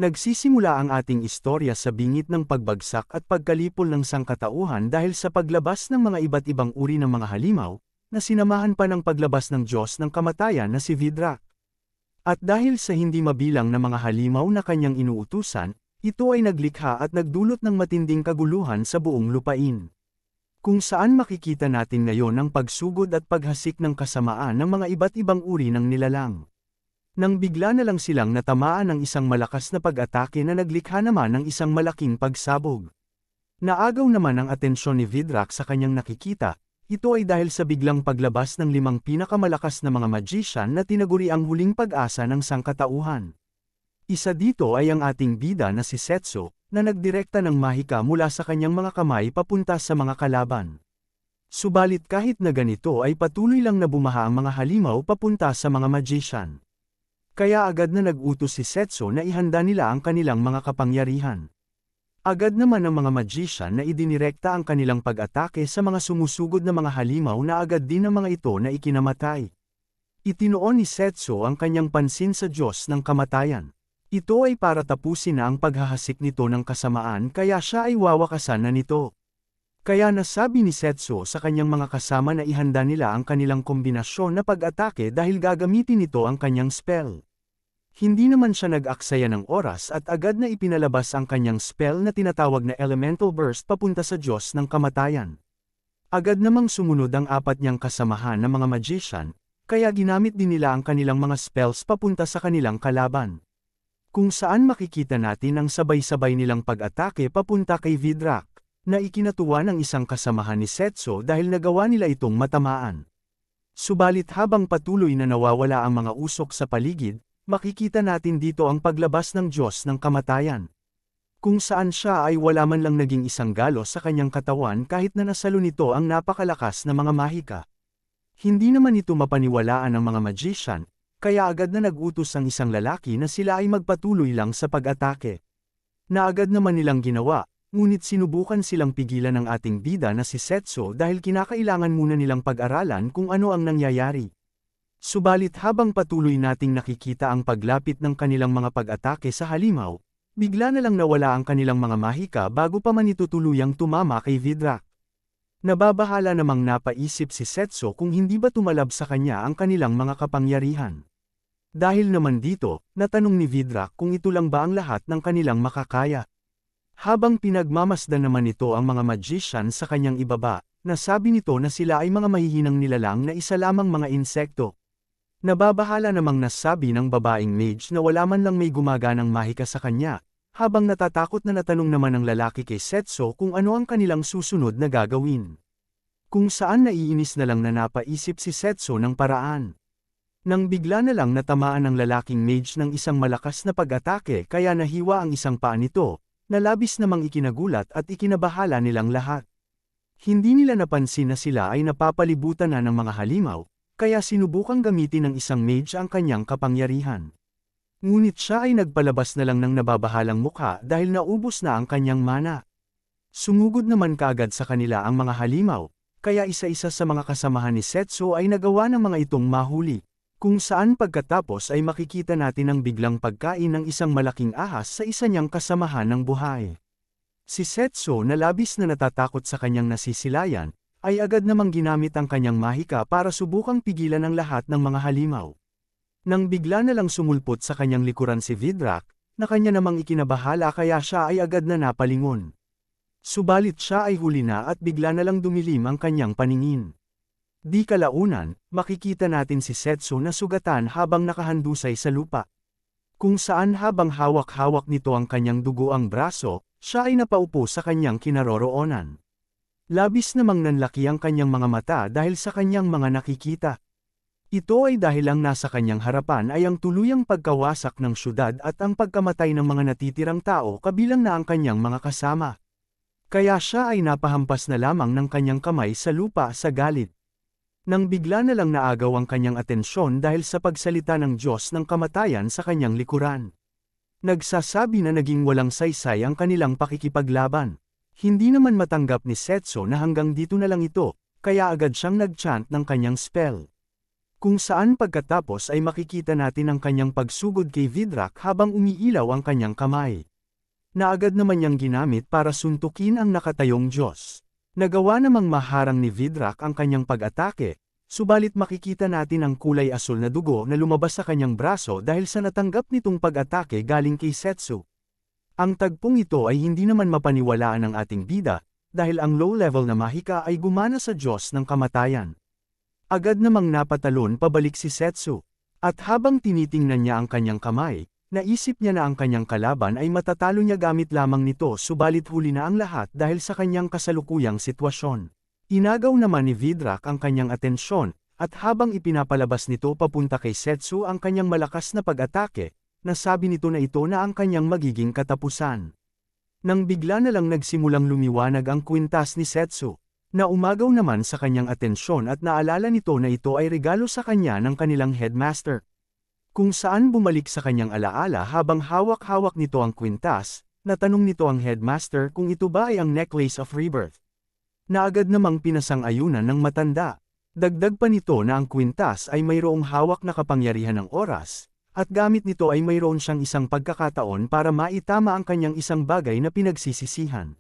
Nagsisimula ang ating istorya sa bingit ng pagbagsak at pagkalipol ng sangkatauhan dahil sa paglabas ng mga iba't ibang uri ng mga halimaw, na sinamahan pa ng paglabas ng Diyos ng kamatayan na si Vidrak. At dahil sa hindi mabilang na mga halimaw na kanyang inuutusan, ito ay naglikha at nagdulot ng matinding kaguluhan sa buong lupain. Kung saan makikita natin ngayon ang pagsugod at paghasik ng kasamaan ng mga iba't ibang uri ng nilalang. Nang bigla na lang silang natamaan ng isang malakas na pag-atake na naglikha naman ng isang malaking pagsabog. Naagaw naman ang atensyon ni Vidrak sa kanyang nakikita, ito ay dahil sa biglang paglabas ng 5 pinakamalakas na mga magician na tinaguri ang huling pag-asa ng sangkatauhan. Isa dito ay ang ating bida na si Setso, na nagdirekta ng mahika mula sa kanyang mga kamay papunta sa mga kalaban. Subalit kahit na ganito ay patuloy lang na bumaha ang mga halimaw papunta sa mga magician. Kaya agad na nag-utos si Setso na ihanda nila ang kanilang mga kapangyarihan. Agad naman ang mga magician na idinirekta ang kanilang pag-atake sa mga sumusugod na mga halimaw na agad din ang mga ito na ikinamatay. Itinuon ni Setso ang kanyang pansin sa Diyos ng kamatayan. Ito ay para tapusin na ang paghahasik nito ng kasamaan kaya siya ay wawakasan na nito. Kaya nasabi ni Setso sa kanyang mga kasama na ihanda nila ang kanilang kombinasyon na pag-atake dahil gagamitin nito ang kanyang spell. Hindi naman siya nag-aksaya ng oras at agad na ipinalabas ang kanyang spell na tinatawag na Elemental Burst papunta sa Diyos ng kamatayan. Agad namang sumunod ang 4 niyang kasamahan na mga magician, kaya ginamit din nila ang kanilang mga spells papunta sa kanilang kalaban. Kung saan makikita natin ang sabay-sabay nilang pag-atake papunta kay Vidrak, na ikinatuwa ng isang kasamahan ni Setso dahil nagawa nila itong matamaan. Subalit habang patuloy na nawawala ang mga usok sa paligid, makikita natin dito ang paglabas ng Diyos ng kamatayan. Kung saan siya ay wala man lang naging isang galo sa kanyang katawan kahit na nasalo nito ang napakalakas na mga mahika. Hindi naman ito mapaniwalaan ng mga magician, kaya agad na nag-utos ang isang lalaki na sila ay magpatuloy lang sa pag-atake. Na agad naman nilang ginawa, ngunit sinubukan silang pigilan ng ating bida na si Setso dahil kinakailangan muna nilang pag-aralan kung ano ang nangyayari. Subalit habang patuloy nating nakikita ang paglapit ng kanilang mga pag-atake sa halimaw, bigla na lang nawala ang kanilang mga mahika bago pa man ito tuluyang tumama kay Vidrak. Nababahala namang napaisip si Setso kung hindi ba tumalab sa kanya ang kanilang mga kapangyarihan. Dahil naman dito, natanong ni Vidrak kung ito lang ba ang lahat ng kanilang makakaya. Habang pinagmamasdan naman nito ang mga magician sa kanyang ibaba, nasabi nito na sila ay mga mahihinang nilalang na isa lamang mga insekto. Nababahala namang nasabi ng babaeng mage na wala man lang may gumaganang mahika sa kanya, habang natatakot na natanong naman ng lalaki kay Setso kung ano ang kanilang susunod na gagawin. Kung saan naiinis na lang na napaisip si Setso ng paraan. Nang bigla na lang natamaan ng lalaking mage ng isang malakas na pag-atake kaya nahiwa ang isang paa nito, na labis namang ikinagulat at ikinabahala nilang lahat. Hindi nila napansin na sila ay napapalibutan na ng mga halimaw, kaya sinubukang gamitin ng isang mage ang kanyang kapangyarihan. Ngunit siya ay nagpalabas na lang ng nababahalang mukha dahil naubos na ang kanyang mana. Sumugod naman kaagad sa kanila ang mga halimaw, kaya isa-isa sa mga kasamahan ni Setso ay nagawa ng mga itong mahuli, kung saan pagkatapos ay makikita natin ang biglang pagkain ng isang malaking ahas sa isa niyang kasamahan ng buhay. Si Setso na labis na natatakot sa kanyang nasisilayan, ay agad namang ginamit ang kanyang mahika para subukang pigilan ang lahat ng mga halimaw. Nang bigla na lang sumulpot sa kanyang likuran si Vidrak, na kanya namang ikinabahala kaya siya ay agad na napalingon. Subalit siya ay huli na at bigla na lang dumilim ang kanyang paningin. Di kalaunan, makikita natin si Setso na sugatan habang nakahandusay sa lupa. Kung saan habang hawak-hawak nito ang kanyang dugoang braso, siya ay napaupo sa kanyang kinaroroonan. Labis namang nanlaki ang kanyang mga mata dahil sa kanyang mga nakikita. Ito ay dahil ang nasa kanyang harapan ay ang tuluyang pagkawasak ng syudad at ang pagkamatay ng mga natitirang tao kabilang na ang kanyang mga kasama. Kaya siya ay napahampas na lamang ng kanyang kamay sa lupa sa galit. Nang bigla na lang naagaw ang kanyang atensyon dahil sa pagsalita ng Diyos ng kamatayan sa kanyang likuran. Nagsasabi na naging walang saysay ang kanilang pakikipaglaban. Hindi naman matanggap ni Setso na hanggang dito na lang ito, kaya agad siyang nag-chant ng kanyang spell. Kung saan pagkatapos ay makikita natin ang kanyang pagsugod kay Vidrak habang umiilaw ang kanyang kamay. Na agad naman niyang ginamit para suntukin ang nakatayong Diyos. Nagawa namang maharang ni Vidrak ang kanyang pag-atake, subalit makikita natin ang kulay asul na dugo na lumabas sa kanyang braso dahil sa natanggap nitong pag-atake galing kay Setsu. Ang tagpong ito ay hindi naman mapaniwalaan ng ating bida, dahil ang low-level na Mahika ay gumana sa Diyos ng kamatayan. Agad namang napatalon pabalik si Setsu. At habang tinitingnan niya ang kanyang kamay, naisip niya na ang kanyang kalaban ay matatalo niya gamit lamang nito subalit huli na ang lahat dahil sa kanyang kasalukuyang sitwasyon. Inagaw naman ni Vidrak ang kanyang atensyon, at habang ipinapalabas nito papunta kay Setsu ang kanyang malakas na pag-atake, nasabi nito na ito na ang kanyang magiging katapusan. Nang bigla na lang nagsimulang lumiwanag ang kwintas ni Setsu, na umagaw naman sa kanyang atensyon at naalala nito na ito ay regalo sa kanya ng kanilang headmaster. Kung saan bumalik sa kanyang alaala habang hawak-hawak nito ang kwintas, natanong nito ang headmaster kung ito ba ay ang Necklace of Rebirth. Na agad namang pinasang-ayunan ng matanda. Dagdag pa nito na ang kwintas ay mayroong hawak na kapangyarihan ng oras, at gamit nito ay mayroon siyang isang pagkakataon para maitama ang kanyang isang bagay na pinagsisisihan.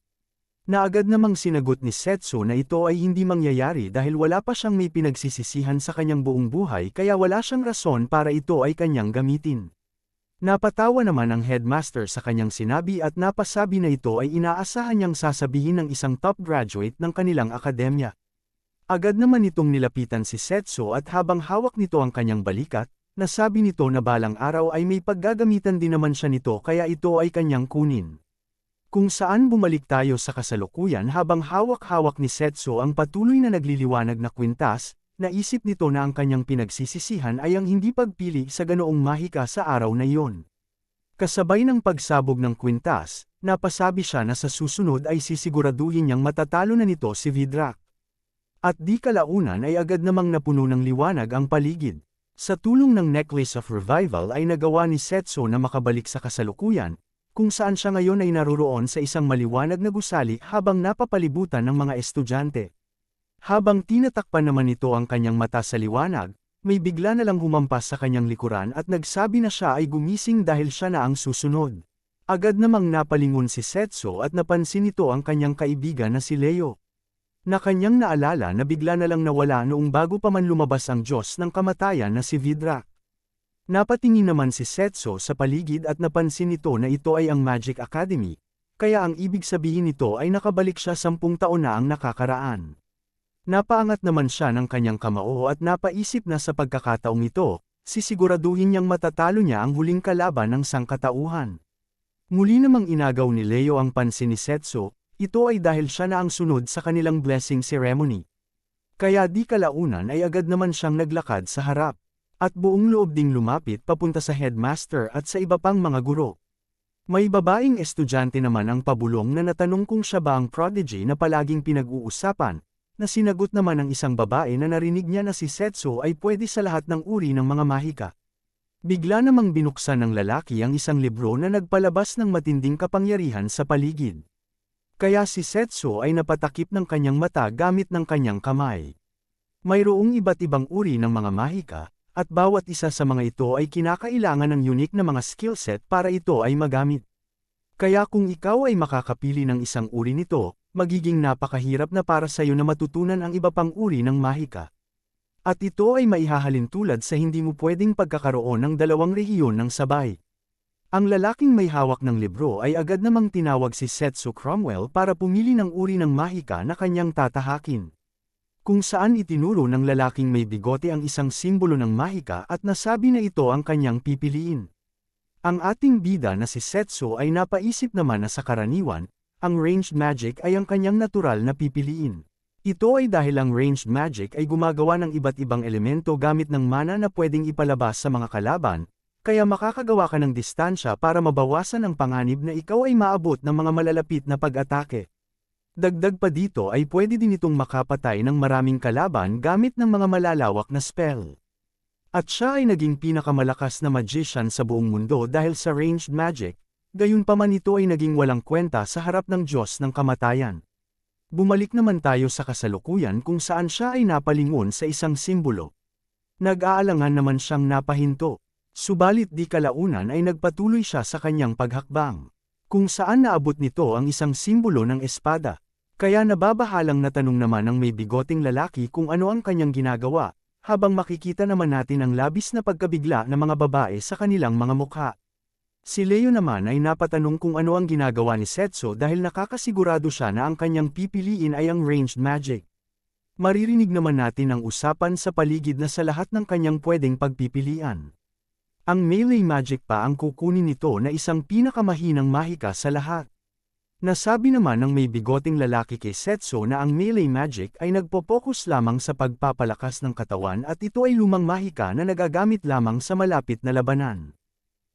Na agad namang sinagot ni Setsu na ito ay hindi mangyayari dahil wala pa siyang may pinagsisisihan sa kanyang buong buhay kaya wala siyang rason para ito ay kanyang gamitin. Napatawa naman ang headmaster sa kanyang sinabi at napasabi na ito ay inaasahan niyang sasabihin ng isang top graduate ng kanilang akademya. Agad naman itong nilapitan si Setsu at habang hawak nito ang kanyang balikat, nasabi nito na balang araw ay may paggagamitan din naman siya nito kaya ito ay kanyang kunin. Kung saan bumalik tayo sa kasalukuyan habang hawak-hawak ni Setsu ang patuloy na nagliliwanag na kwintas, naisip nito na ang kanyang pinagsisisihan ay ang hindi pagpili sa ganoong Mahika sa araw na iyon. Kasabay ng pagsabog ng kwintas, napasabi siya na sa susunod ay sisiguraduhin niyang matatalo na nito si Vidrak. At di kalaunan ay agad namang napuno ng liwanag ang paligid. Sa tulong ng Necklace of Revival ay nagawa ni Setsu na makabalik sa kasalukuyan, kung saan siya ngayon ay naroroon sa isang maliwanag na gusali habang napapalibutan ng mga estudyante. Habang tinatakpan naman nito ang kanyang mata sa liwanag, may bigla na lang humampas sa kanyang likuran at nagsabi na siya ay gumising dahil siya na ang susunod. Agad namang napalingon si Setsu at napansin nito ang kanyang kaibigan na si Leo. Na kanyang naalala na bigla na lang nawala noong bago pa man lumabas ang Diyos ng kamatayan na si Vidrak. Napatingin naman si Setsu sa paligid at napansin nito na ito ay ang Magic Academy, kaya ang ibig sabihin nito ay nakabalik siya 10 taon na ang nakakaraan. Napaangat naman siya ng kanyang kamao at napaisip na sa pagkakataong ito, sisiguraduhin niyang matatalo niya ang huling kalaban ng sangkatauhan. Muli namang inagaw ni Leo ang pansin ni Setsu, ito ay dahil siya na ang sunod sa kanilang blessing ceremony. Kaya di kalaunan ay agad naman siyang naglakad sa harap. At buong loob ding lumapit papunta sa headmaster at sa iba pang mga guro. May babaeng estudyante naman ang pabulong na natanong kung siya ba ang prodigy na palaging pinag-uusapan, na sinagot naman ng isang babae na narinig niya na si Setsu ay pwede sa lahat ng uri ng mga Mahika. Bigla namang binuksan ng lalaki ang isang libro na nagpalabas ng matinding kapangyarihan sa paligid. Kaya si Setsu ay napatakip ng kanyang mata gamit ng kanyang kamay. Mayroong iba't ibang uri ng mga Mahika, at bawat isa sa mga ito ay kinakailangan ng unique na mga skillset para ito ay magamit. Kaya kung ikaw ay makakapili ng isang uri nito, magiging napakahirap na para sa iyo na matutunan ang iba pang uri ng Mahika. At ito ay maihahalin tulad sa hindi mo pwedeng pagkakaroon ng 2 rehiyon ng sabay. Ang lalaking may hawak ng libro ay agad namang tinawag si Setsu Cromwell para pumili ng uri ng Mahika na kanyang tatahakin. Kung saan itinuro ng lalaking may bigote ang isang simbolo ng Mahika at nasabi na ito ang kanyang pipiliin. Ang ating bida na si Setsu ay napaisip naman na sa karaniwan, ang ranged magic ay ang kanyang natural na pipiliin. Ito ay dahil ang ranged magic ay gumagawa ng iba't ibang elemento gamit ng mana na pwedeng ipalabas sa mga kalaban, kaya makakagawa ka ng distansya para mabawasan ang panganib na ikaw ay maabot ng mga malalapit na pag-atake. Dagdag pa dito ay pwede din itong makapatay ng maraming kalaban gamit ng mga malalawak na spell. At siya ay naging pinakamalakas na magician sa buong mundo dahil sa ranged magic, gayunpaman ito ay naging walang kwenta sa harap ng Diyos ng kamatayan. Bumalik naman tayo sa kasalukuyan kung saan siya ay napalingon sa isang simbolo. Nag-aalangan naman siyang napahinto. Subalit di kalaunan ay nagpatuloy siya sa kanyang paghakbang. Kung saan naabot nito ang isang simbolo ng espada. Kaya nababahalang natanong naman ng may bigoting lalaki kung ano ang kanyang ginagawa, habang makikita naman natin ang labis na pagkabigla ng mga babae sa kanilang mga mukha. Si Leo naman ay napatanong kung ano ang ginagawa ni Setsu dahil nakakasigurado siya na ang kanyang pipiliin ay ang ranged magic. Maririnig naman natin ang usapan sa paligid na sa lahat ng kanyang pwedeng pagpipilian. Ang melee magic pa ang kukunin nito na isang pinakamahinang mahika sa lahat. Nasabi naman ng may bigoting lalaki kay Setsu na ang melee magic ay nagpo-focus lamang sa pagpapalakas ng katawan at ito ay lumang mahika na nagagamit lamang sa malapit na labanan.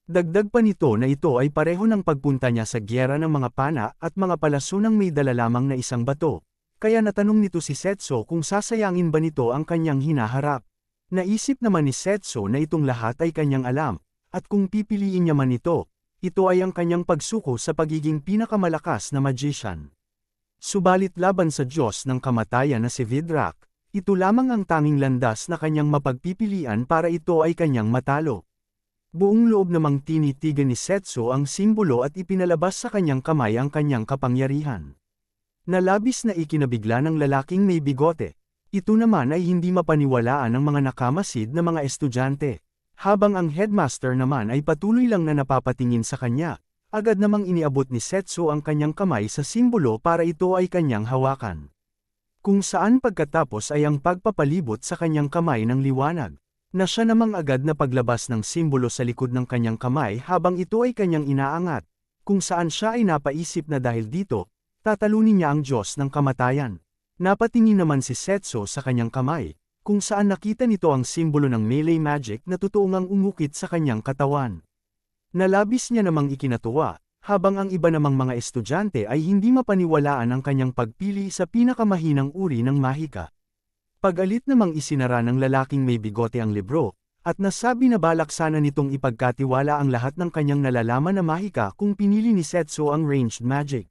Dagdag pa nito na ito ay pareho ng pagpunta niya sa gyera ng mga pana at mga palasunang may dala lamang na isang bato. Kaya natanong nito si Setsu kung sasayangin ba nito ang kanyang hinaharap. Naisip naman ni Setsu na itong lahat ay kanyang alam, at kung pipiliin niya man ito ay ang kanyang pagsuko sa pagiging pinakamalakas na magician. Subalit laban sa Diyos ng kamatayan na si Vidrak, ito lamang ang tanging landas na kanyang mapagpipilian para ito ay kanyang matalo. Buong loob namang tinitigan ni Setsu ang simbolo at ipinalabas sa kanyang kamay ang kanyang kapangyarihan. Nalabis na ikinabigla ng lalaking may bigote. Ito naman ay hindi mapaniwalaan ng mga nakamasid na mga estudyante. Habang ang headmaster naman ay patuloy lang na napapatingin sa kanya, agad namang iniabot ni Setsu ang kanyang kamay sa simbolo para ito ay kanyang hawakan. Kung saan pagkatapos ay ang pagpapalibot sa kanyang kamay ng liwanag, na siya namang agad na paglabas ng simbolo sa likod ng kanyang kamay habang ito ay kanyang inaangat, kung saan siya ay napaisip na dahil dito, tatalunin niya ang Diyos ng kamatayan. Napatingin naman si Setsu sa kanyang kamay, kung saan nakita nito ang simbolo ng melee magic na totoong umukit sa kanyang katawan. Nalabis niya namang ikinatuwa, habang ang iba namang mga estudyante ay hindi mapaniwalaan ang kanyang pagpili sa pinakamahinang uri ng mahika. Pag-alit namang isinara ng lalaking may bigote ang libro, at nasabi na balak sana nitong ipagkatiwala ang lahat ng kanyang nalalaman na mahika kung pinili ni Setsu ang ranged magic.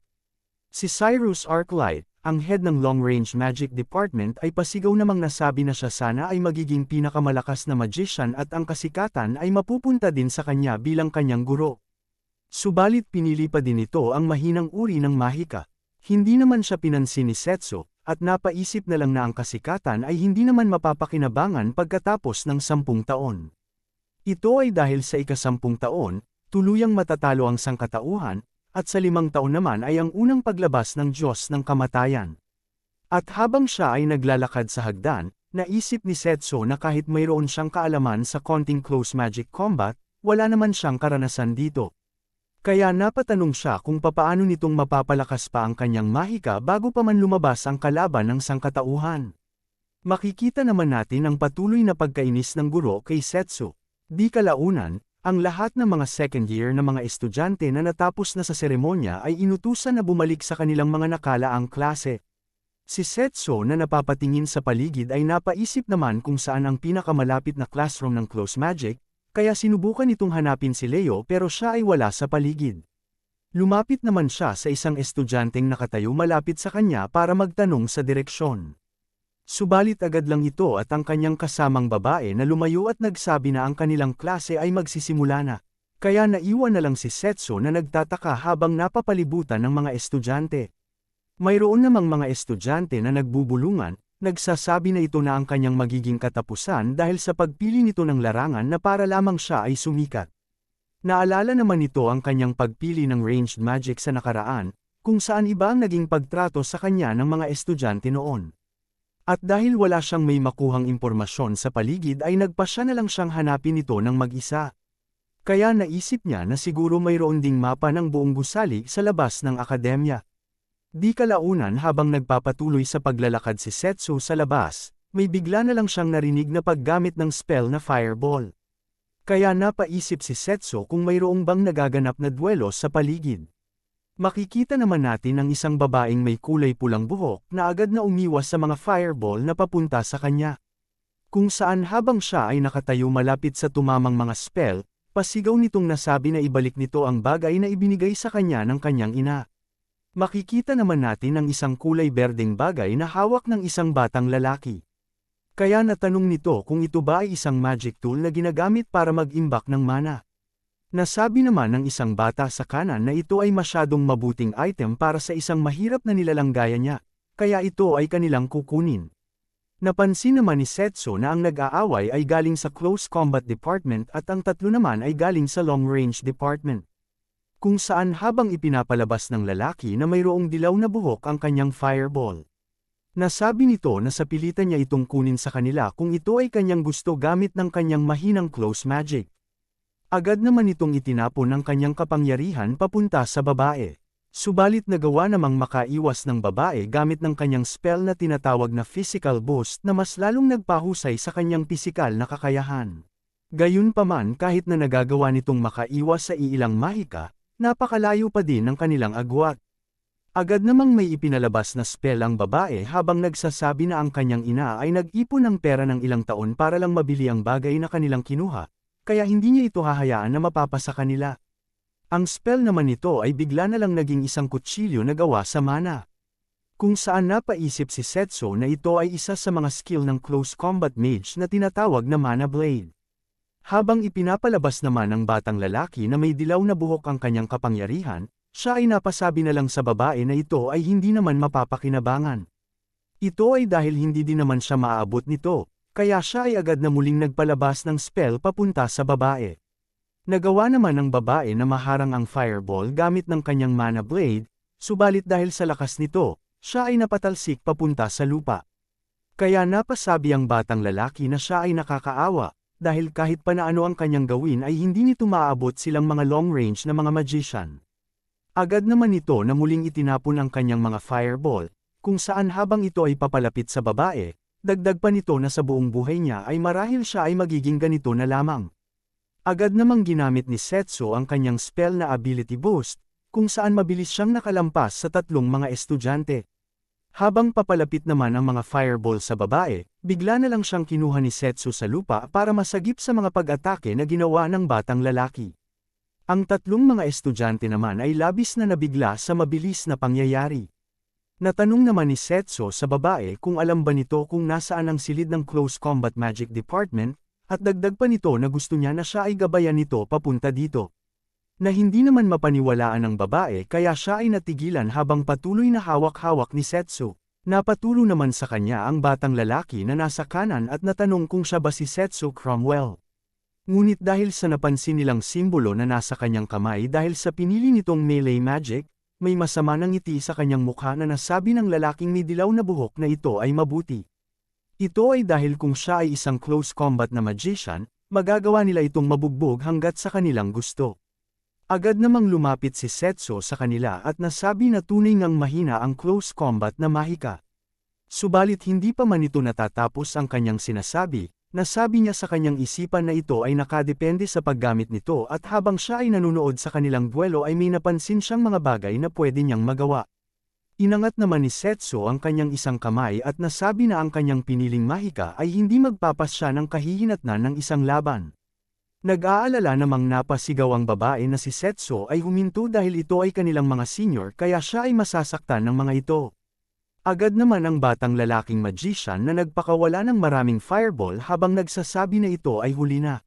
Si Cyrus Arclight, ang head ng Long Range Magic Department ay pasigaw namang nasabi na siya sana ay magiging pinakamalakas na magician at ang kasikatan ay mapupunta din sa kanya bilang kanyang guro. Subalit pinili pa din ito ang mahinang uri ng mahika. Hindi naman siya pinansin ni Setsu, at napaisip na lang na ang kasikatan ay hindi naman mapapakinabangan pagkatapos ng 10 taon. Ito ay dahil sa ika-10 taon, tuluyang matatalo ang sangkatauhan, at sa 5 taon naman ay ang unang paglabas ng Diyos ng kamatayan. At habang siya ay naglalakad sa hagdan, naisip ni Setsu na kahit mayroon siyang kaalaman sa konting close magic combat, wala naman siyang karanasan dito. Kaya napatanong siya kung papaano nitong mapapalakas pa ang kanyang mahika bago pa man lumabas ang kalaban ng sangkatauhan. Makikita naman natin ang patuloy na pagkainis ng guro kay Setsu. Di kalaunan, ang lahat ng mga second year na mga estudyante na natapos na sa seremonya ay inutusan na bumalik sa kanilang mga nakalaang klase. Si Setsu na napapatingin sa paligid ay napaisip naman kung saan ang pinakamalapit na classroom ng close magic, kaya sinubukan itong hanapin si Leo pero siya ay wala sa paligid. Lumapit naman siya sa isang estudyanteng nakatayo malapit sa kanya para magtanong sa direksyon. Subalit agad lang ito at ang kanyang kasamang babae na lumayo at nagsabi na ang kanilang klase ay magsisimula na. Kaya naiwan na lang si Setsu na nagtataka habang napapalibutan ng mga estudyante. Mayroon namang mga estudyante na nagbubulungan, nagsasabi na ito na ang kanyang magiging katapusan dahil sa pagpili nito ng larangan na para lamang siya ay sumikat. Naalala naman nito ang kanyang pagpili ng ranged magic sa nakaraan, kung saan iba ang naging pagtrato sa kanya ng mga estudyante noon. At dahil wala siyang may makuhang impormasyon sa paligid ay nagpasya na lang siyang hanapin ito ng mag-isa. Kaya naisip niya na siguro mayroon ding mapa ng buong gusali sa labas ng akademya. Di kalaunan habang nagpapatuloy sa paglalakad si Setsu sa labas, may bigla na lang siyang narinig na paggamit ng spell na fireball. Kaya napaisip si Setsu kung mayroong bang nagaganap na duelo sa paligid. Makikita naman natin ang isang babaeng may kulay pulang buhok na agad na umiwas sa mga fireball na papunta sa kanya. Kung saan habang siya ay nakatayo malapit sa tumamang mga spell, pasigaw nitong nasabi na ibalik nito ang bagay na ibinigay sa kanya ng kanyang ina. Makikita naman natin ang isang kulay berdeng bagay na hawak ng isang batang lalaki. Kaya natanong nito kung ito ba ay isang magic tool na ginagamit para mag-imbak ng mana. Nasabi naman ng isang bata sa kanan na ito ay masyadong mabuting item para sa isang mahirap na nilalang gaya niya, kaya ito ay kanilang kukunin. Napansin naman ni Setsu na ang nag-aaway ay galing sa Close Combat Department at ang tatlo naman ay galing sa Long Range Department. Kung saan habang ipinapalabas ng lalaki na mayroong dilaw na buhok ang kanyang fireball. Nasabi nito na sa pilitan niya itong kunin sa kanila kung ito ay kanyang gusto gamit ng kanyang mahinang close magic. Agad naman itong itinapon ng kanyang kapangyarihan papunta sa babae. Subalit nagawa namang makaiwas ng babae gamit ng kanyang spell na tinatawag na physical boost na mas lalong nagpahusay sa kanyang pisikal na kakayahan. Gayunpaman kahit na nagagawa nitong makaiwas sa iilang mahika, napakalayo pa din ng kanilang agwat. Agad namang may ipinalabas na spell ang babae habang nagsasabi na ang kanyang ina ay nag-ipon ng pera ng ilang taon para lang mabili ang bagay na kanilang kinuha, kaya hindi niya ito hahayaan na mapapasa kanila. Ang spell naman nito ay bigla na lang naging isang kutsilyo na gawa sa mana. Kung saan napaisip si Setsu na ito ay isa sa mga skill ng close combat mage na tinatawag na mana blade. Habang ipinapalabas naman ng batang lalaki na may dilaw na buhok ang kanyang kapangyarihan, siya ay napasabi na lang sa babae na ito ay hindi naman mapapakinabangan. Ito ay dahil hindi din naman siya maaabot nito, kaya siya ay agad na muling nagpalabas ng spell papunta sa babae. Nagawa naman ng babae na maharang ang fireball gamit ng kanyang mana blade, subalit dahil sa lakas nito, siya ay napatalsik papunta sa lupa. Kaya napasabi ang batang lalaki na siya ay nakakaawa, dahil kahit paano ang kanyang gawin ay hindi nito maaabot silang mga long range na mga magician. Agad naman ito na muling itinapon ang kanyang mga fireball, kung saan habang ito ay papalapit sa babae, dagdag pa nito na sa buong buhay niya ay marahil siya ay magiging ganito na lamang. Agad namang ginamit ni Setsu ang kanyang spell na ability boost, kung saan mabilis siyang nakalampas sa tatlong mga estudyante. Habang papalapit naman ang mga fireball sa babae, bigla na lang siyang kinuha ni Setsu sa lupa para masagip sa mga pag-atake na ginawa ng batang lalaki. Ang tatlong mga estudyante naman ay labis na nabigla sa mabilis na pangyayari. Natanong naman ni Setsu sa babae kung alam ba nito kung nasaan ang silid ng Close Combat Magic Department, at dagdag pa nito na gusto niya na siya ay gabayan nito papunta dito. Na hindi naman mapaniwalaan ng babae kaya siya ay natigilan habang patuloy na hawak-hawak ni Setsu. Napatulo naman sa kanya ang batang lalaki na nasa kanan at natanong kung siya ba si Setsu Cromwell. Ngunit dahil sa napansin nilang simbolo na nasa kanyang kamay dahil sa pinili nitong melee magic, may masama ng ngiti sa kanyang mukha na nasabi ng lalaking may dilaw na buhok na ito ay mabuti. Ito ay dahil kung siya ay isang close combat na magician, magagawa nila itong mabugbog hanggat sa kanilang gusto. Agad namang lumapit si Setsu sa kanila at nasabi na tunay ngang mahina ang close combat na mahika. Subalit hindi pa man ito natatapos ang kanyang sinasabi, nasabi niya sa kanyang isipan na ito ay nakadepende sa paggamit nito at habang siya ay nanunood sa kanilang duelo ay may napansin siyang mga bagay na pwede niyang magawa. Inangat naman ni Setsu ang kanyang isang kamay at nasabi na ang kanyang piniling mahika ay hindi magpapasya ng kahihinatnan ng isang laban. Nag-aalala namang napasigaw ang babae na si Setsu ay huminto dahil ito ay kanilang mga senior kaya siya ay masasaktan ng mga ito. Agad naman ang batang lalaking magician na nagpakawala ng maraming fireball habang nagsasabi na ito ay huli na.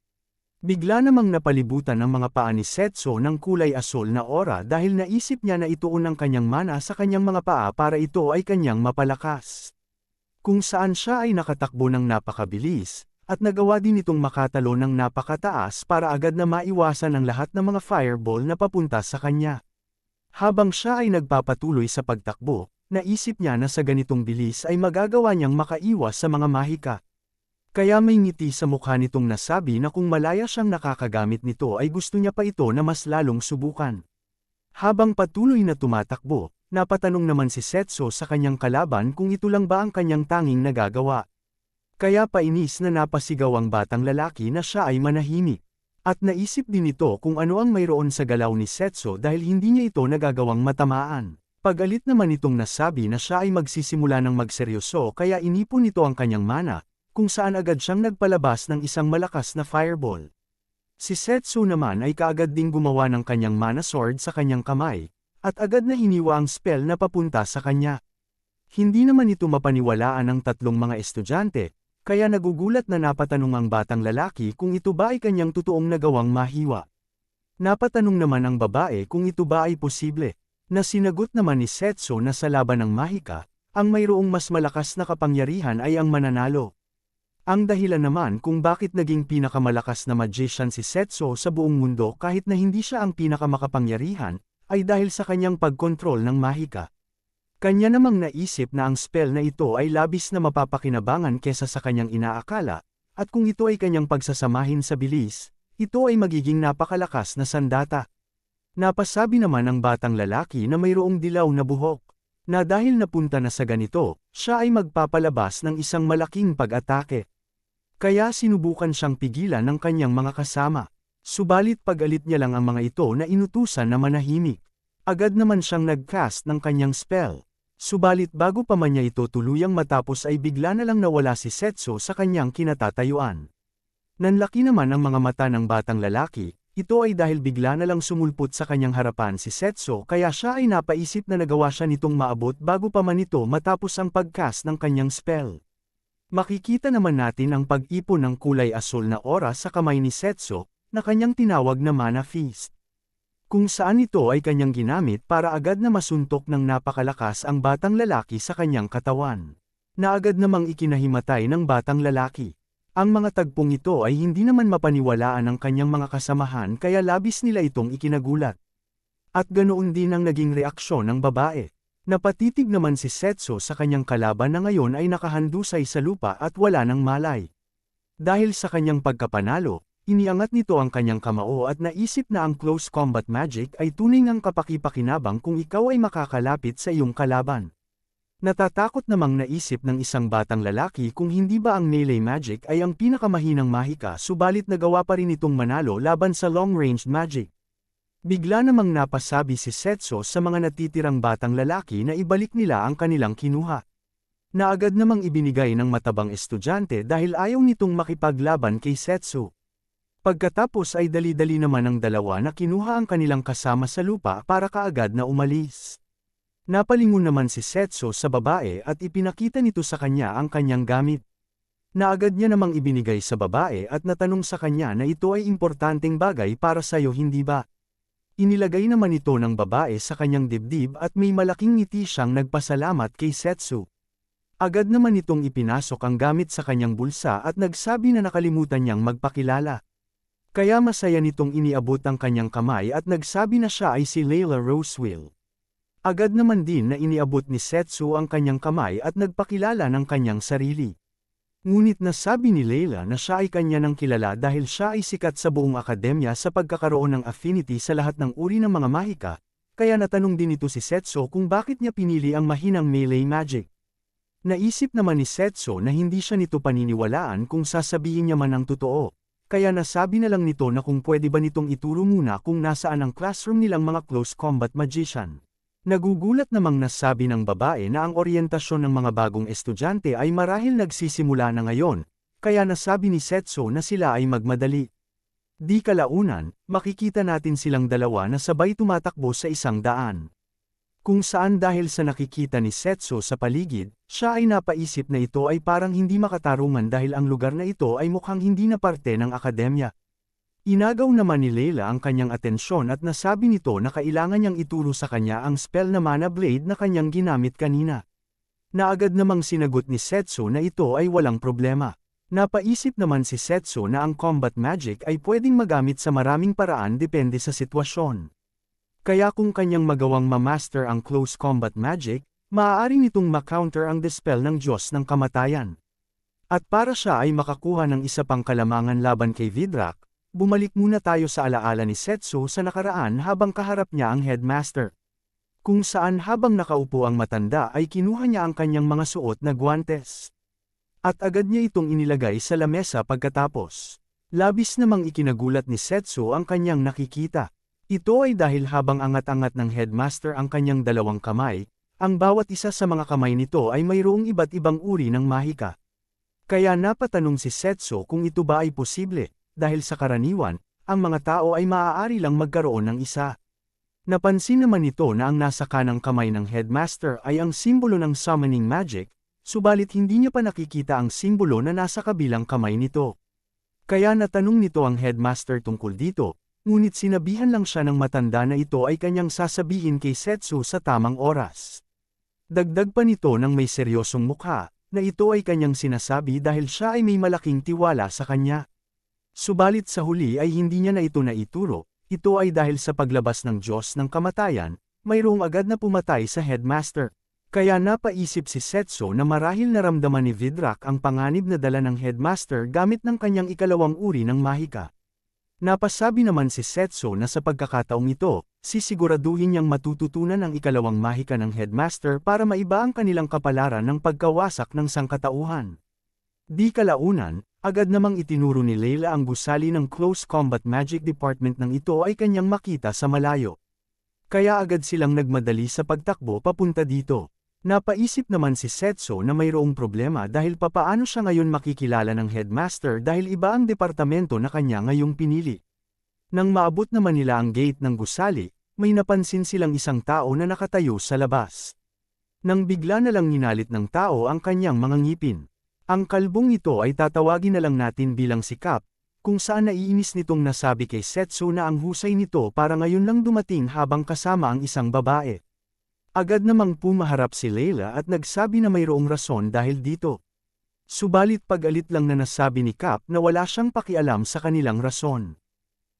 Bigla namang napalibutan ang mga paa ni Setsu ng kulay asul na aura dahil naisip niya na ituon ang kanyang mana sa kanyang mga paa para ito ay kanyang mapalakas. Kung saan siya ay nakatakbo ng napakabilis, at nagawa din itong makatalo ng napakataas para agad na maiwasan ang lahat ng mga fireball na papunta sa kanya. Habang siya ay nagpapatuloy sa pagtakbo, naisip niya na sa ganitong bilis ay magagawa niyang makaiwas sa mga mahika. Kaya may ngiti sa mukha nitong nasabi na kung malaya siyang nakakagamit nito ay gusto niya pa ito na mas lalong subukan. Habang patuloy na tumatakbo, napatanong naman si Setsu sa kanyang kalaban kung ito lang ba ang kanyang tanging nagagawa. Kaya painis na napasigaw ang batang lalaki na siya ay manahimik. At naisip din ito kung ano ang mayroon sa galaw ni Setsu dahil hindi niya ito nagagawang matamaan. Pagalit naman itong nasabi na siya ay magsisimula ng magseryoso kaya inipon nito ang kanyang mana, kung saan agad siyang nagpalabas ng isang malakas na fireball. Si Setsu naman ay kaagad ding gumawa ng kanyang mana sword sa kanyang kamay, at agad na hiniwa ang spell na papunta sa kanya. Hindi naman ito mapaniwalaan ng tatlong mga estudyante, Kaya nagugulat na napatanong ang batang lalaki kung ito ba ay kanyang totoong nagawang mahiwa. Napatanong naman ang babae kung ito ba ay posible, na sinagot naman ni Setsu na sa laban ng mahika, ang mayroong mas malakas na kapangyarihan ay ang mananalo. Ang dahilan naman kung bakit naging pinakamalakas na magician si Setsu sa buong mundo kahit na hindi siya ang pinakamakapangyarihan, ay dahil sa kanyang pagkontrol ng mahika. Kanya namang naisip na ang spell na ito ay labis na mapapakinabangan kesa sa kanyang inaakala, at kung ito ay kanyang pagsasamahin sa bilis, ito ay magiging napakalakas na sandata. Napasabi naman ng batang lalaki na mayroong dilaw na buhok, na dahil napunta na sa ganito, siya ay magpapalabas ng isang malaking pag-atake. Kaya sinubukan siyang pigilan ng kanyang mga kasama. Subalit pag-alit niya lang ang mga ito na inutusan na manahimik. Agad naman siyang nag-cast ng kanyang spell. Subalit bago pa man niya ito tuluyang matapos ay bigla na lang nawala si Setsu sa kanyang kinatatayuan. Nanlaki naman ang mga mata ng batang lalaki, ito ay dahil bigla na lang sumulpot sa kanyang harapan si Setsu kaya siya ay napaisip na nagawa siya nitong maabot bago pa man ito matapos ang pag-cast ng kanyang spell. Makikita naman natin ang pag-ipon ng kulay asul na aura sa kamay ni Setsu, na kanyang tinawag na Mana Fist. Kung saan ito ay kanyang ginamit para agad na masuntok ng napakalakas ang batang lalaki sa kanyang katawan. Na agad namang ikinahimatay ng batang lalaki. Ang mga tagpong ito ay hindi naman mapaniwalaan ng kanyang mga kasamahan kaya labis nila itong ikinagulat. At ganoon din ang naging reaksyon ng babae. Napatitig naman si Setsu sa kanyang kalaban na ngayon ay nakahandusay sa lupa at wala ng malay. Dahil sa kanyang pagkapanalo, iniangat nito ang kanyang kamao at naisip na ang close combat magic ay tunay ngang kapaki-pakinabang kung ikaw ay makakalapit sa iyong kalaban. Natatakot namang naisip ng isang batang lalaki kung hindi ba ang melee magic ay ang pinakamahinang mahika subalit nagawa pa rin itong manalo laban sa long-range magic. Bigla namang napasabi si Setsu sa mga natitirang batang lalaki na ibalik nila ang kanilang kinuha. Na agad namang ibinigay ng matabang estudyante dahil ayaw nitong makipaglaban kay Setsu. Pagkatapos ay dali-dali naman ang dalawa na kinuha ang kanilang kasama sa lupa para kaagad na umalis. Napalingon naman si Setsu sa babae at ipinakita nito sa kanya ang kanyang gamit. Na agad niya namang ibinigay sa babae at natanong sa kanya na ito ay importanteng bagay para sayo hindi ba? Inilagay naman ito ng babae sa kanyang dibdib at may malaking ngiti siyang nagpasalamat kay Setsu. Agad naman itong ipinasok ang gamit sa kanyang bulsa at nagsabi na nakalimutan niyang magpakilala. Kaya masaya nitong iniabot ang kanyang kamay at nagsabi na siya ay si Layla Rosewell. Agad naman din na iniabot ni Setsu ang kanyang kamay at nagpakilala ng kanyang sarili. Ngunit nasabi ni Layla na siya ay kanya nang kilala dahil siya ay sikat sa buong akademya sa pagkakaroon ng affinity sa lahat ng uri ng mga mahika, kaya natanong din ito si Setsu kung bakit niya pinili ang mahinang melee magic. Naisip naman ni Setsu na hindi siya nito paniniwalaan kung sasabihin niya man ang totoo, kaya nasabi na lang nito na kung pwede ba nitong ituro muna kung nasaan ang classroom nilang mga close combat magician. Nagugulat namang nasabi ng babae na ang oryentasyon ng mga bagong estudyante ay marahil nagsisimula na ngayon, kaya nasabi ni Setsu na sila ay magmadali. Di kalaunan, makikita natin silang dalawa na sabay tumatakbo sa isang daan. Kung saan dahil sa nakikita ni Setsu sa paligid, siya ay napaisip na ito ay parang hindi makatarungan dahil ang lugar na ito ay mukhang hindi na parte ng akademya. Inagaw naman ni Layla ang kanyang atensyon at nasabi nito na kailangan niyang ituro sa kanya ang spell na Mana Blade na kanyang ginamit kanina. Naagad namang sinagot ni Setsu na ito ay walang problema. Napaisip naman si Setsu na ang combat magic ay pwedeng magamit sa maraming paraan depende sa sitwasyon. Kaya kung kanyang magawang ma-master ang close combat magic, maaari nitong ma-counter ang dispel ng Diyos ng Kamatayan. At para siya ay makakuha ng isa pang kalamangan laban kay Vidrak, bumalik muna tayo sa alaala ni Setsu sa nakaraan habang kaharap niya ang headmaster. Kung saan habang nakaupo ang matanda ay kinuha niya ang kanyang mga suot na guwantes. At agad niya itong inilagay sa lamesa pagkatapos. Labis namang ikinagulat ni Setsu ang kanyang nakikita. Ito ay dahil habang angat-angat ng headmaster ang kanyang dalawang kamay, ang bawat isa sa mga kamay nito ay mayroong iba't ibang uri ng mahika. Kaya napatanong si Setsu kung ito ba ay posible. Dahil sa karaniwan, ang mga tao ay maaari lang magkaroon ng isa. Napansin naman ito na ang nasa kanang kamay ng headmaster ay ang simbolo ng summoning magic, subalit hindi niya pa nakikita ang simbolo na nasa kabilang kamay nito. Kaya natanong nito ang headmaster tungkol dito, ngunit sinabihan lang siya ng matanda na ito ay kanyang sasabihin kay Setsu sa tamang oras. Dagdag pa nito ng may seryosong mukha, na ito ay kanyang sinasabi dahil siya ay may malaking tiwala sa kanya. Subalit sa huli ay hindi niya na ito naituro, ito ay dahil sa paglabas ng Diyos ng kamatayan, mayroong agad na pumatay sa headmaster. Kaya napaisip si Setsu na marahil naramdaman ni Vidrak ang panganib na dala ng headmaster gamit ng kanyang ikalawang uri ng mahika. Napasabi naman si Setsu na sa pagkakataong ito, sisiguraduhin niyang matututunan ang ikalawang mahika ng headmaster para maiba ang kanilang kapalaran ng pagkawasak ng sangkatauhan. Di kalaunan, agad namang itinuro ni Layla ang gusali ng Close Combat Magic Department ng ito ay kanyang makita sa malayo. Kaya agad silang nagmadali sa pagtakbo papunta dito. Napaisip naman si Setsu na mayroong problema dahil papaano siya ngayon makikilala ng headmaster dahil iba ang departamento na kanya ngayong pinili. Nang maabot naman nila ang gate ng gusali, may napansin silang isang tao na nakatayo sa labas. Nang bigla na lang ninalit ng tao ang kanyang mga ngipin. Ang kalbong ito ay tatawagin na lang natin bilang si Cap, kung saan naiinis nitong nasabi kay Setsu na ang husay nito para ngayon lang dumating habang kasama ang isang babae. Agad namang pumaharap si Layla at nagsabi na mayroong rason dahil dito. Subalit pag-alit lang na nasabi ni Cap na wala siyang pakialam sa kanilang rason.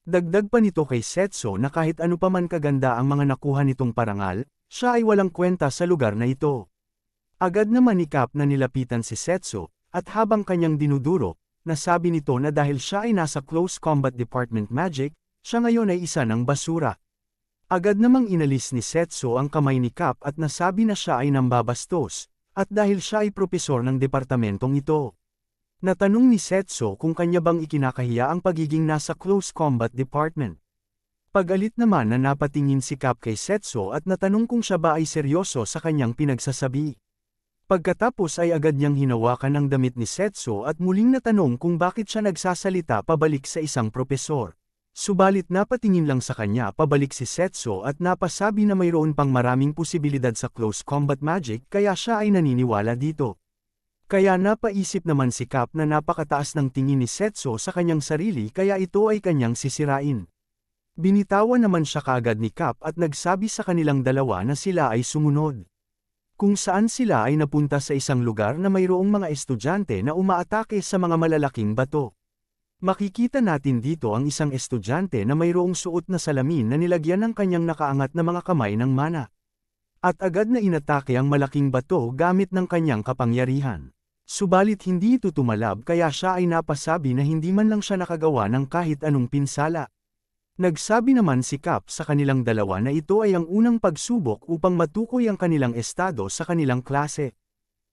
Dagdag pa nito kay Setsu na kahit ano pa man kaganda ang mga nakuha nitong parangal, siya ay walang kwenta sa lugar na ito. Agad naman ni Cap na nilapitan si Setsu, at habang kanyang dinuduro, nasabi nito na dahil siya ay nasa Close Combat Department Magic, siya ngayon ay isa ng basura. Agad namang inalis ni Setsu ang kamay ni Cap at nasabi na siya ay nambabastos, at dahil siya ay propesor ng departamentong ito. Natanong ni Setsu kung kanya bang ikinakahiya ang pagiging nasa Close Combat Department. Pag-alit naman na napatingin si Cap kay Setsu at natanong kung siya ba ay seryoso sa kanyang pinagsasabi. Pagkatapos ay agad niyang hinawakan ang damit ni Setsu at muling natanong kung bakit siya nagsasalita pabalik sa isang propesor. Subalit napatingin lang sa kanya pabalik si Setsu at napasabi na mayroon pang maraming posibilidad sa Close Combat Magic kaya siya ay naniniwala dito. Kaya napaisip naman si Cap na napakataas ng tingin ni Setsu sa kanyang sarili kaya ito ay kanyang sisirain. Binitawan naman siya kaagad ni Cap at nagsabi sa kanilang dalawa na sila ay sumunod. Kung saan sila ay napunta sa isang lugar na mayroong mga estudyante na umaatake sa mga malalaking bato. Makikita natin dito ang isang estudyante na mayroong suot na salamin na nilagyan ng kanyang nakaangat na mga kamay ng mana. At agad na inatake ang malaking bato gamit ng kanyang kapangyarihan. Subalit hindi ito tumalab kaya siya ay napasabi na hindi man lang siya nakagawa ng kahit anong pinsala. Nagsabi naman si Cap sa kanilang dalawa na ito ay ang unang pagsubok upang matukoy ang kanilang estado sa kanilang klase.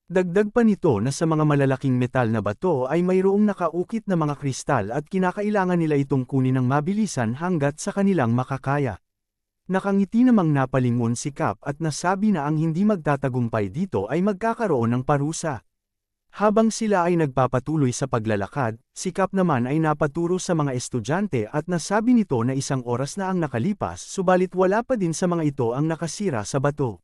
Dagdag pa nito na sa mga malalaking metal na bato ay mayroong nakaukit na mga kristal at kinakailangan nila itong kunin ng mabilisan hanggat sa kanilang makakaya. Nakangiti namang napalingon si Cap at nasabi na ang hindi magtatagumpay dito ay magkakaroon ng parusa. Habang sila ay nagpapatuloy sa paglalakad, si Cap naman ay napaturo sa mga estudyante at nasabi nito na isang oras na ang nakalipas subalit wala pa din sa mga ito ang nakasira sa bato.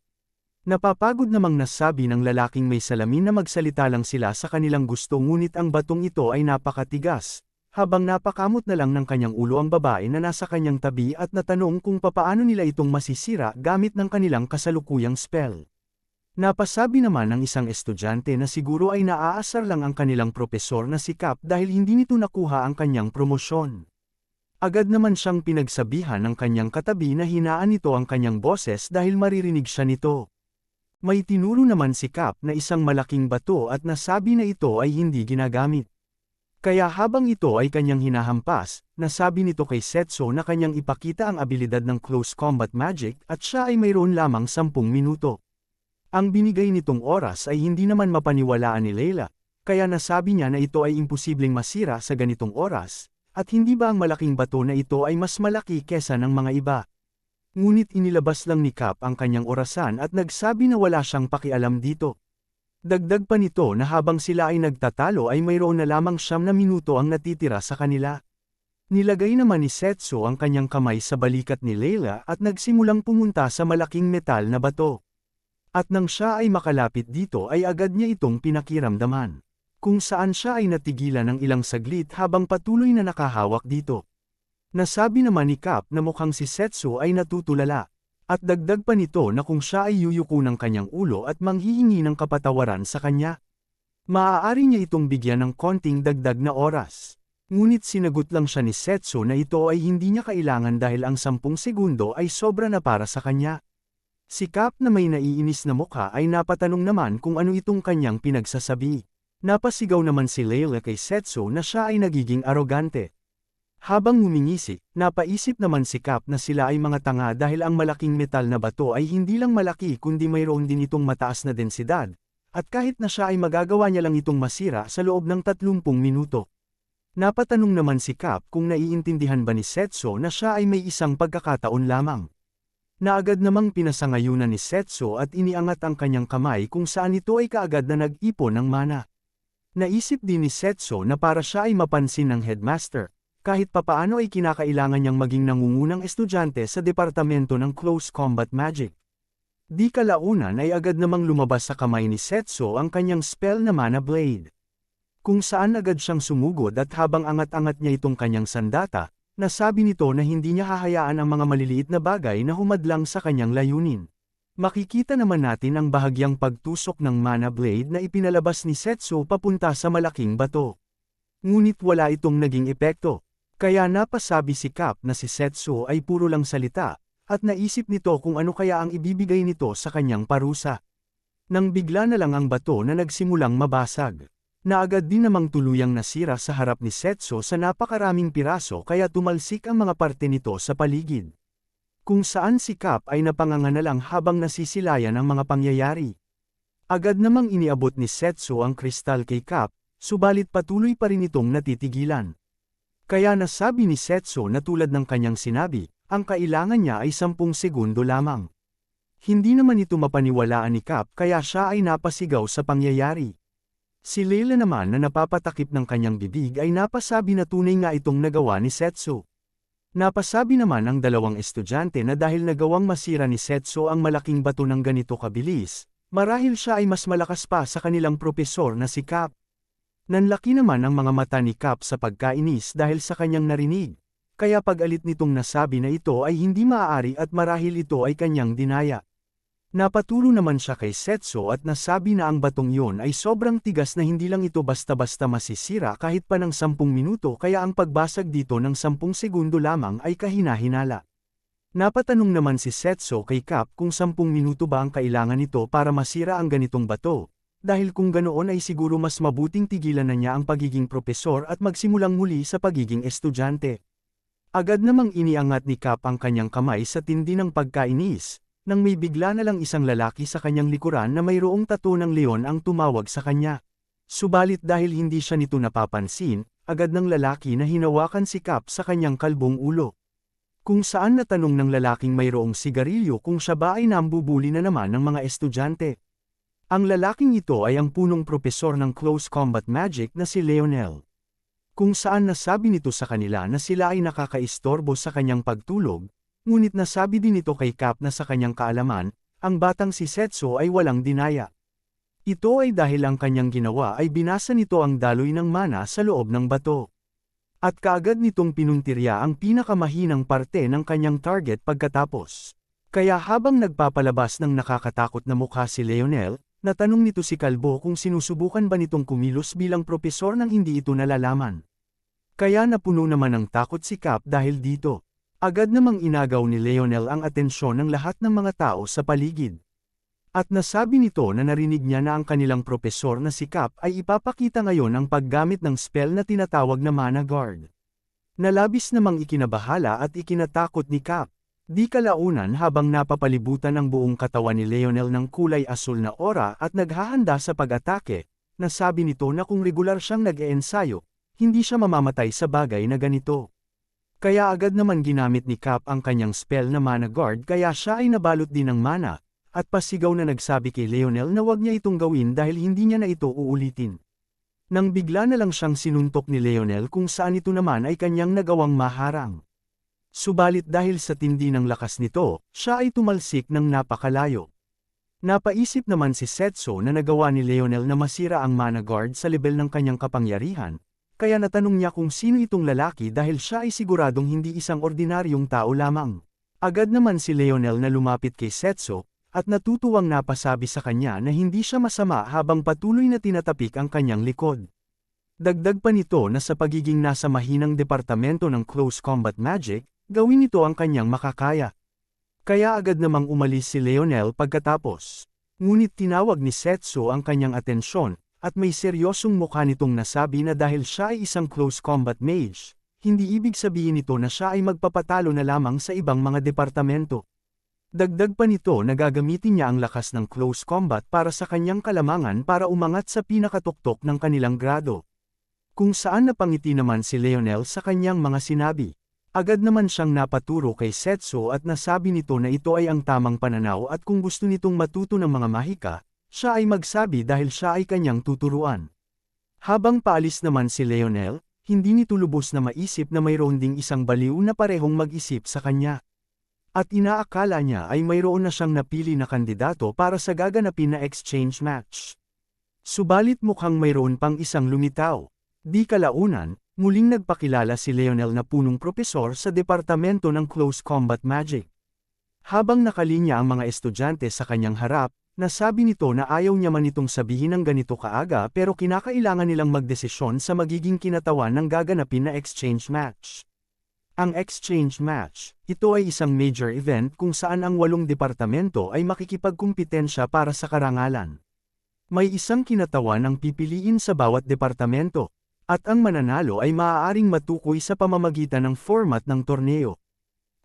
Napapagod namang nasabi ng lalaking may salamin na magsalita lang sila sa kanilang gusto ngunit ang batong ito ay napakatigas, habang napakamot na lang ng kanyang ulo ang babae na nasa kanyang tabi at natanong kung papaano nila itong masisira gamit ng kanilang kasalukuyang spell. Napasabi naman ng isang estudyante na siguro ay naaasar lang ang kanilang propesor na si Cap dahil hindi nito nakuha ang kanyang promosyon. Agad naman siyang pinagsabihan ng kanyang katabi na hinaan nito ang kanyang boses dahil maririnig siya nito. May tinuro naman si Cap na isang malaking bato at nasabi na ito ay hindi ginagamit. Kaya habang ito ay kanyang hinahampas, nasabi nito kay Setsu na kanyang ipakita ang abilidad ng Close Combat Magic at siya ay mayroon lamang 10 minuto. Ang binigay nitong oras ay hindi naman mapaniwalaan ni Layla, kaya nasabi niya na ito ay imposibleng masira sa ganitong oras, at hindi ba ang malaking bato na ito ay mas malaki kesa ng mga iba. Ngunit inilabas lang ni Cap ang kanyang orasan at nagsabi na wala siyang pakialam dito. Dagdag pa nito na habang sila ay nagtatalo ay mayroon na lamang 9 na minuto ang natitira sa kanila. Nilagay naman ni Setsu ang kanyang kamay sa balikat ni Layla at nagsimulang pumunta sa malaking metal na bato. At nang siya ay makalapit dito ay agad niya itong pinakiramdaman. Kung saan siya ay natigilan ng ilang saglit habang patuloy na nakahawak dito. Nasabi naman ni Cap na mukhang si Setsu ay natutulala. At dagdag pa nito na kung siya ay yuyuko ng kanyang ulo at manghihingi ng kapatawaran sa kanya. Maaari niya itong bigyan ng konting dagdag na oras. Ngunit sinagot lang siya ni Setsu na ito ay hindi niya kailangan dahil ang 10 segundo ay sobra na para sa kanya. Si Cap na may naiinis na mukha ay napatanong naman kung ano itong kanyang pinagsasabi. Napasigaw naman si Layla kay Setsu na siya ay nagiging arogante. Habang humingisik, napaisip naman si Cap na sila ay mga tanga dahil ang malaking metal na bato ay hindi lang malaki kundi mayroon din itong mataas na densidad, at kahit na siya ay magagawa niya lang itong masira sa loob ng 30 minuto. Napatanong naman si Cap kung naiintindihan ba ni Setsu na siya ay may isang pagkakataon lamang. Naagad namang pinasangayunan ni Setsu at iniangat ang kanyang kamay kung saan ito ay kaagad na nag-ipon ng mana. Naisip din ni Setsu na para siya ay mapansin ng headmaster. Kahit papaano ay kinakailangan niyang maging nangungunang estudyante sa departamento ng Close Combat Magic. Di kalaunan ay agad namang lumabas sa kamay ni Setsu ang kanyang spell na Mana Blade. Kung saan agad siyang sumugod at habang angat-angat niya itong kanyang sandata, nasabi nito na hindi niya hahayaan ang mga maliliit na bagay na humadlang sa kanyang layunin. Makikita naman natin ang bahagyang pagtusok ng Mana Blade na ipinalabas ni Setsu papunta sa malaking bato. Ngunit wala itong naging epekto. Kaya napasabi si Cap na si Setsu ay puro lang salita, at naisip nito kung ano kaya ang ibibigay nito sa kanyang parusa. Nang bigla na lang ang bato na nagsimulang mabasag. Naagad din namang tuluyang nasira sa harap ni Setsu sa napakaraming piraso kaya tumalsik ang mga parte nito sa paligid. Kung saan si Cap ay napanganga na lang habang nasisilayan ang mga pangyayari. Agad namang iniabot ni Setsu ang kristal kay Cap, subalit patuloy pa rin itong natitigilan. Kaya nasabi ni Setsu na tulad ng kanyang sinabi, ang kailangan niya ay 10 segundo lamang. Hindi naman ito mapaniwalaan ni Cap kaya siya ay napasigaw sa pangyayari. Si Layla naman na napapatakip ng kanyang bibig ay napasabi na tunay nga itong nagawa ni Setsu. Napasabi naman ang dalawang estudyante na dahil nagawang masira ni Setsu ang malaking bato ng ganito kabilis, marahil siya ay mas malakas pa sa kanilang propesor na si Cap. Nanlaki naman ang mga mata ni Cap sa pagkainis dahil sa kanyang narinig, kaya pag-alit nitong nasabi na ito ay hindi maaari at marahil ito ay kanyang dinaya. Napaturo naman siya kay Setsu at nasabi na ang batong iyon ay sobrang tigas na hindi lang ito basta-basta masisira kahit pa ng 10 minuto kaya ang pagbasag dito ng 10 segundo lamang ay kahina-hinala. Napatanong naman si Setsu kay Cap kung 10 minuto ba ang kailangan nito para masira ang ganitong bato. Dahil kung ganoon ay siguro mas mabuting tigilan na niya ang pagiging propesor at magsimulang muli sa pagiging estudyante. Agad namang iniangat ni Cap ang kanyang kamay sa tindi ng pagkainis, nang may bigla na lang isang lalaki sa kanyang likuran na mayroong tattoo ng leon ang tumawag sa kanya. Subalit dahil hindi siya nito napapansin, agad ng lalaki na hinawakan si Cap sa kanyang kalbong ulo. Kung saan natanong ng lalaking mayroong sigarilyo kung siya ba ay nambubuli na naman ng mga estudyante. Ang lalaking ito ay ang punong propesor ng Close Combat Magic na si Leonel. Kung saan nasabi nito sa kanila na sila ay nakakaistorbo sa kanyang pagtulog, ngunit nasabi din ito kay Cap na sa kanyang kaalaman, ang batang si Setsu ay walang dinaya. Ito ay dahil ang kanyang ginawa ay binasa nito ang daloy ng mana sa loob ng bato. At kaagad nitong pinuntirya ang pinakamahinang parte ng kanyang target pagkatapos. Kaya habang nagpapalabas ng nakakatakot na mukha si Leonel, natanong nito si Kalbo kung sinusubukan ba nitong kumilos bilang propesor nang hindi ito nalalaman. Kaya napuno naman ng takot si Cap dahil dito. Agad namang inagaw ni Leonel ang atensyon ng lahat ng mga tao sa paligid. At nasabi nito na narinig niya na ang kanilang propesor na si Cap ay ipapakita ngayon ang paggamit ng spell na tinatawag na Mana Guard. Nalabis namang ikinabahala at ikinatakot ni Cap. Di kalaunan habang napapalibutan ang buong katawan ni Leonel ng kulay asul na aura at naghahanda sa pag-atake, nasabi nito na kung regular siyang nag-eensayo, hindi siya mamamatay sa bagay na ganito. Kaya agad naman ginamit ni Cap ang kanyang spell na Mana Guard kaya siya ay nabalot din ng mana, at pasigaw na nagsabi kay Leonel na wag niya itong gawin dahil hindi niya na ito uulitin. Nang bigla na lang siyang sinuntok ni Leonel kung saan ito naman ay kanyang nagawang maharang. Subalit dahil sa tindi ng lakas nito, siya ay tumalsik ng napakalayo. Napaisip naman si Setso na nagawa ni Leonel na masira ang mana guard sa level ng kanyang kapangyarihan, kaya natanong niya kung sino itong lalaki dahil siya ay siguradong hindi isang ordinaryong tao lamang. Agad naman si Leonel na lumapit kay Setso, at natutuwang napasabi sa kanya na hindi siya masama habang patuloy na tinatapik ang kanyang likod. Dagdag pa nito na sa pagiging nasa mahinang departamento ng close combat magic, gawin nito ang kanyang makakaya. Kaya agad namang umalis si Leonel pagkatapos. Ngunit tinawag ni Setso ang kanyang atensyon, at may seryosong mukha nitong nasabi na dahil siya ay isang close combat mage, hindi ibig sabihin nito na siya ay magpapatalo na lamang sa ibang mga departamento. Dagdag pa nito na gagamitin niya ang lakas ng close combat para sa kanyang kalamangan para umangat sa pinakatuktok ng kanilang grado. Kung saan napangiti naman si Leonel sa kanyang mga sinabi. Agad naman siyang napaturo kay Setso at nasabi nito na ito ay ang tamang pananaw at kung gusto nitong matuto ng mga mahika, siya ay magsabi dahil siya ay kanyang tuturuan. Habang paalis naman si Leonel, hindi nito lubos na maisip na mayroon ding isang baliw na parehong mag-isip sa kanya. At inaakala niya ay mayroon na siyang napili na kandidato para sa gaganapin na exchange match. Subalit mukhang mayroon pang isang lumitaw. Di kalaunan, muling nagpakilala si Leonel na punong propesor sa Departamento ng Close Combat Magic. Habang nakalinya ang mga estudyante sa kanyang harap, nasabi nito na ayaw niya man itong sabihin ng ganito kaaga pero kinakailangan nilang magdesisyon sa magiging kinatawan ng gaganapin na exchange match. Ang exchange match, ito ay isang major event kung saan ang 8 departamento ay makikipagkumpitensya para sa karangalan. May isang kinatawan ang pipiliin sa bawat departamento. At ang mananalo ay maaaring matukoy sa pamamagitan ng format ng torneo.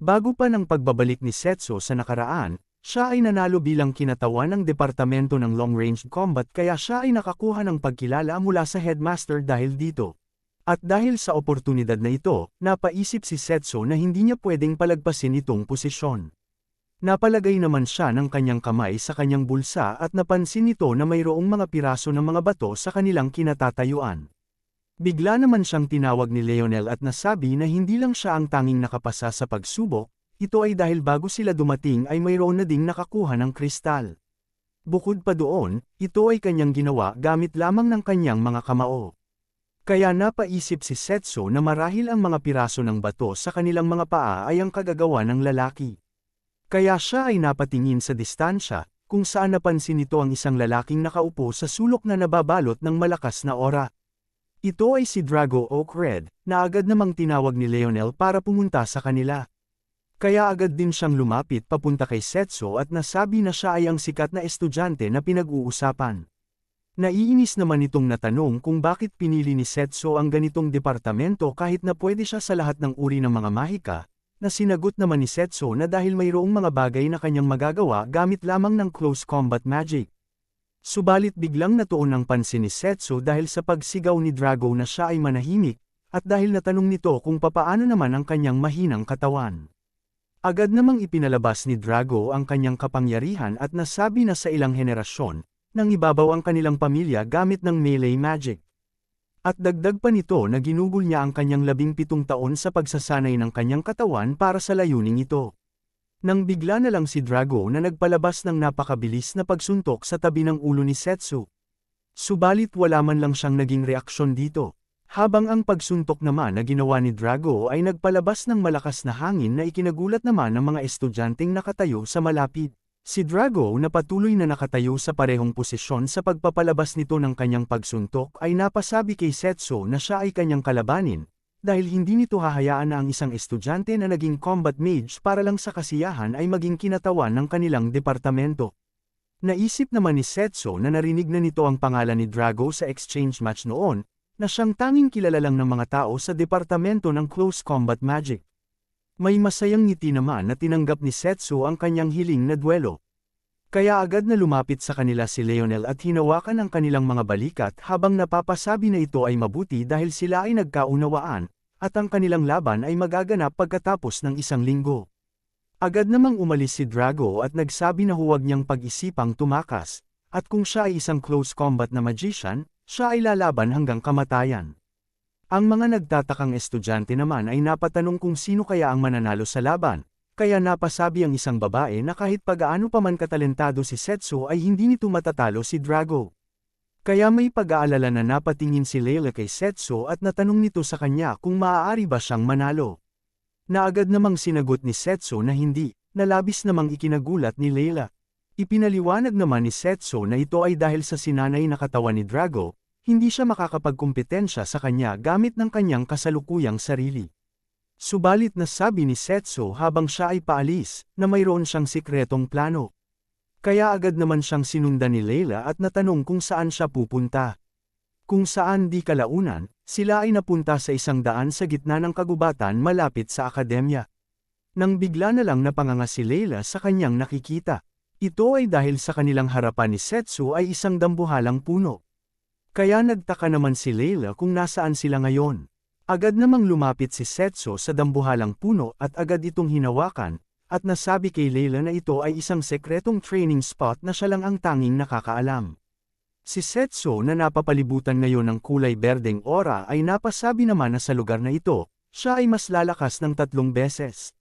Bago pa ng pagbabalik ni Setso sa nakaraan, siya ay nanalo bilang kinatawan ng Departamento ng Long Range Combat kaya siya ay nakakuha ng pagkilala mula sa headmaster dahil dito. At dahil sa oportunidad na ito, napaisip si Setso na hindi niya pwedeng palagpasin itong posisyon. Napalagay naman siya ng kanyang kamay sa kanyang bulsa at napansin nito na mayroong mga piraso ng mga bato sa kanilang kinatatayuan. Bigla naman siyang tinawag ni Leonel at nasabi na hindi lang siya ang tanging nakapasa sa pagsubok, ito ay dahil bago sila dumating ay mayroon na ding nakakuha ng kristal. Bukod pa doon, ito ay kanyang ginawa gamit lamang ng kanyang mga kamao. Kaya napaisip si Setso na marahil ang mga piraso ng bato sa kanilang mga paa ay ang kagagawa ng lalaki. Kaya siya ay napatingin sa distansya, kung saan napansin nito ang isang lalaking nakaupo sa sulok na nababalot ng malakas na aura. Ito ay si Drago Oak Red, na agad namang tinawag ni Leonel para pumunta sa kanila. Kaya agad din siyang lumapit papunta kay Setso at nasabi na siya ay ang sikat na estudyante na pinag-uusapan. Naiinis naman itong natanong kung bakit pinili ni Setso ang ganitong departamento kahit na pwede siya sa lahat ng uri ng mga mahika, na sinagot naman ni Setso na dahil mayroong mga bagay na kanyang magagawa gamit lamang ng close combat magic. Subalit biglang natuon ang pansin ni Setso dahil sa pagsigaw ni Drago na siya ay manahimik, at dahil natanong nito kung papaano naman ang kanyang mahinang katawan. Agad namang ipinalabas ni Drago ang kanyang kapangyarihan at nasabi na sa ilang henerasyon, nang ibabaw ang kanilang pamilya gamit ng melee magic. At dagdag pa nito na ginugol niya ang kanyang 17 taon sa pagsasanay ng kanyang katawan para sa layuning ito. Nang bigla na lang si Drago na nagpalabas ng napakabilis na pagsuntok sa tabi ng ulo ni Setso. Subalit wala man lang siyang naging reaksyon dito. Habang ang pagsuntok naman na ginawa ni Drago ay nagpalabas ng malakas na hangin na ikinagulat naman ng mga estudyanteng nakatayo sa malapit. Si Drago na patuloy na nakatayo sa parehong posisyon sa pagpapalabas nito ng kanyang pagsuntok ay napasabi kay Setso na siya ay kanyang kalabanin. Dahil hindi nito hahayaan na ang isang estudyante na naging combat mage para lang sa kasiyahan ay maging kinatawan ng kanilang departamento. Naisip naman ni Setso na narinig na nito ang pangalan ni Drago sa exchange match noon, na siyang tanging kilala lang ng mga tao sa departamento ng close combat magic. May masayang ngiti naman na tinanggap ni Setso ang kanyang hiling na duelo. Kaya agad na lumapit sa kanila si Leonel at hinawakan ang kanilang mga balikat habang napapasabi na ito ay mabuti dahil sila ay nagkaunawaan, at ang kanilang laban ay magaganap pagkatapos ng 1 linggo. Agad namang umalis si Drago at nagsabi na huwag niyang pag-isipang tumakas, at kung siya ay isang close combat na magician, siya ay lalaban hanggang kamatayan. Ang mga nagtatakang estudyante naman ay napatanong kung sino kaya ang mananalo sa laban, Kaya napasabi ang isang babae na kahit pagaano pa man katalentado si Setsu ay hindi nito matatalo si Drago. Kaya may pag-aalala na napatingin si Layla kay Setsu at natanong nito sa kanya kung maaari ba siyang manalo. Naagad namang sinagot ni Setsu na hindi, na labis namang ikinagulat ni Layla. Ipinaliwanag naman ni Setsu na ito ay dahil sa sinanay na katawan ni Drago, hindi siya makakapagkumpetensya sa kanya gamit ng kanyang kasalukuyang sarili. Subalit nasabi ni Setsu habang siya ay paalis, na mayroon siyang sikretong plano. Kaya agad naman siyang sinundan ni Layla at natanong kung saan siya pupunta. Kung saan di kalaunan, sila ay napunta sa isang daan sa gitna ng kagubatan malapit sa akademya. Nang bigla na lang napanganga si Layla sa kanyang nakikita. Ito ay dahil sa kanilang harapan ni Setsu ay isang dambuhalang puno. Kaya nagtaka naman si Layla kung nasaan sila ngayon. Agad namang lumapit si Setsu sa dambuhalang puno at agad itong hinawakan, at nasabi kay Layla na ito ay isang sekretong training spot na siya lang ang tanging nakakaalam. Si Setsu na napapalibutan ngayon ng kulay berdeng aura ay napasabi naman na sa lugar na ito, siya ay mas lalakas ng 3 beses.